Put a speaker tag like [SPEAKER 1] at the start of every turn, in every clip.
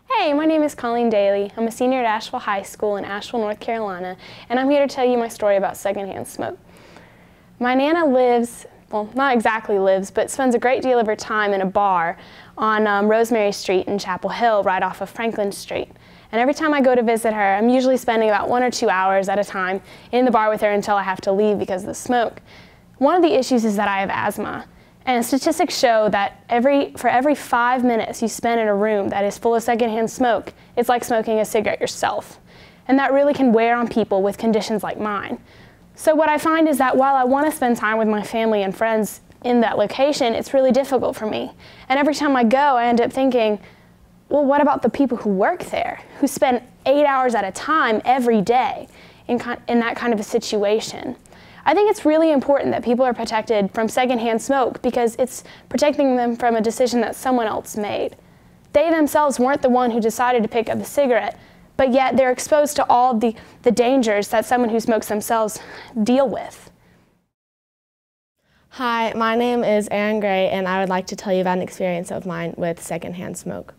[SPEAKER 1] Hey, my name is Colleen Daily. I'm a senior at Asheville High School in Asheville, North Carolina, and I'm here to tell you my story about secondhand smoke. My Nana lives, well, not exactly lives, but spends a great deal of her time in a bar on Rosemary Street in Chapel Hill, right off of Franklin Street. And every time I go to visit her, I'm usually spending about 1 or 2 hours at a time in the bar with her until I have to leave because of the smoke. One of the issues is that I have asthma. And statistics show that for every 5 minutes you spend in a room that is full of secondhand smoke, it's like smoking a cigarette yourself. And that really can wear on people with conditions like mine. So what I find is that while I want to spend time with my family and friends in that location, it's really difficult for me. And every time I go, I end up thinking, well, what about the people who work there, who spend 8 hours at a time every day in that kind of a situation? I think it's really important that people are protected from secondhand smoke because it's protecting them from a decision that someone else made. They themselves weren't the one who decided to pick up a cigarette, but yet they're exposed to all the dangers that someone who smokes themselves deal with.
[SPEAKER 2] Hi, my name is Erin Gray, and I would like to tell you about an experience of mine with secondhand smoke.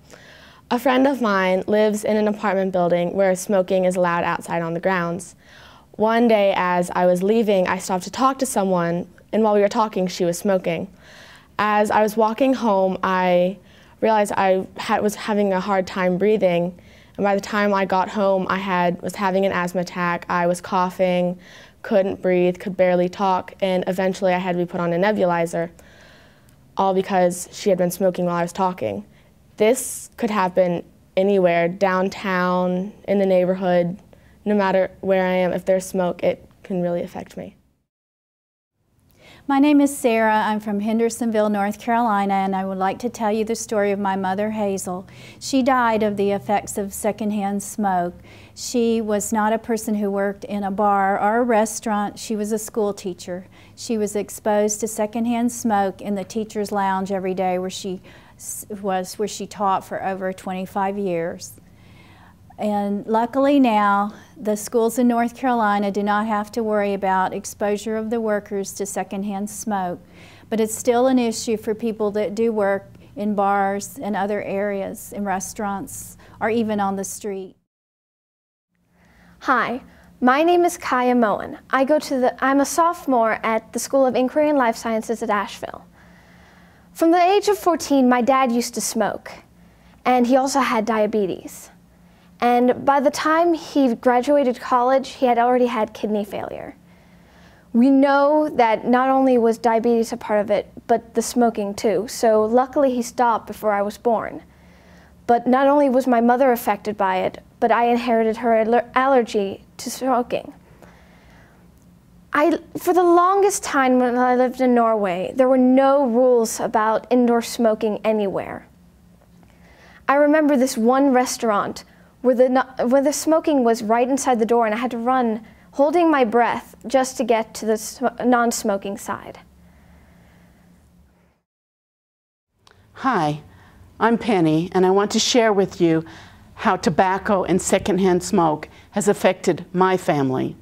[SPEAKER 2] A friend of mine lives in an apartment building where smoking is allowed outside on the grounds. One day as I was leaving, I stopped to talk to someone, and while we were talking, she was smoking. As I was walking home, I realized I was having a hard time breathing, and by the time I got home, I was having an asthma attack. I was coughing, couldn't breathe, could barely talk, and eventually I had to be put on a nebulizer, all because she had been smoking while I was talking. This could happen anywhere, downtown, in the neighborhood. No matter where I am, if there's smoke, it can really affect me.
[SPEAKER 3] My name is Sarah. I'm from Hendersonville, North Carolina, and I would like to tell you the story of my mother, Hazel. She died of the effects of secondhand smoke. She was not a person who worked in a bar or a restaurant. She was a school teacher. She was exposed to secondhand smoke in the teacher's lounge every day where she taught for over 25 years. And luckily now, the schools in North Carolina do not have to worry about exposure of the workers to secondhand smoke, but it's still an issue for people that do work in bars and other areas, in restaurants, or even on the street.
[SPEAKER 4] Hi, my name is Cheyenne Moen. I'm a sophomore at the School of Inquiry and Life Sciences at Asheville. From the age of 14, my dad used to smoke, and he also had diabetes. And by the time he graduated college, he had already had kidney failure. We know that not only was diabetes a part of it, but the smoking too. So luckily he stopped before I was born. But not only was my mother affected by it, but I inherited her allergy to smoking. For the longest time when I lived in Norway, there were no rules about indoor smoking anywhere. I remember this one restaurant where the smoking was right inside the door, and I had to run holding my breath just to get to the non-smoking side.
[SPEAKER 5] Hi, I'm Penny, and I want to share with you how tobacco and secondhand smoke has affected my family.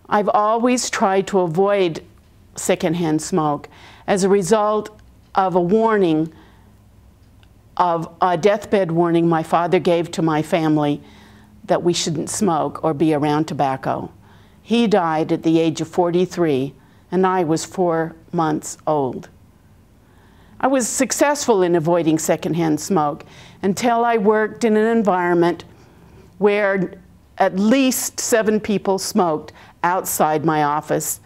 [SPEAKER 5] I've always tried to avoid secondhand smoke as a result of a deathbed warning my father gave to my family that we shouldn't smoke or be around tobacco. He died at the age of 43, and I was 4 months old. I was successful in avoiding secondhand smoke until I worked in an environment where at least 7 people smoked outside my office,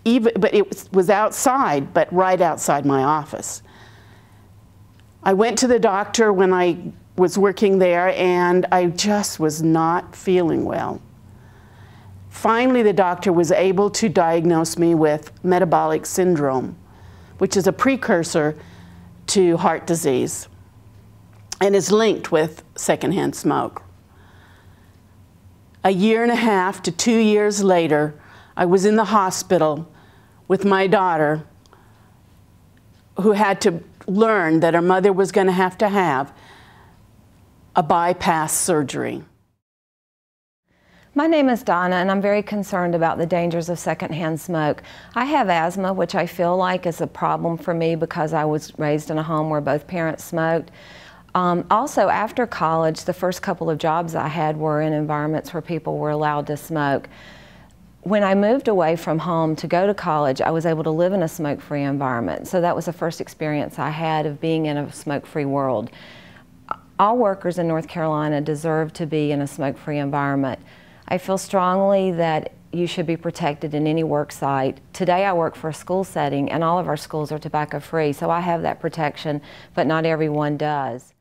[SPEAKER 5] but it was outside, but right outside my office. I went to the doctor when I was working there, and I just was not feeling well. Finally, the doctor was able to diagnose me with metabolic syndrome, which is a precursor to heart disease and is linked with secondhand smoke. A 1.5 to 2 years later, I was in the hospital with my daughter, who had to learn that her mother was going to have a bypass surgery.
[SPEAKER 6] My name is Donna, and I'm very concerned about the dangers of secondhand smoke. I have asthma, which I feel like is a problem for me because I was raised in a home where both parents smoked. Also, after college, the first couple of jobs I had were in environments where people were allowed to smoke. When I moved away from home to go to college, I was able to live in a smoke-free environment. So that was the first experience I had of being in a smoke-free world. All workers in North Carolina deserve to be in a smoke-free environment. I feel strongly that you should be protected in any work site. Today I work for a school setting and all of our schools are tobacco-free, so I have that protection, but not everyone does.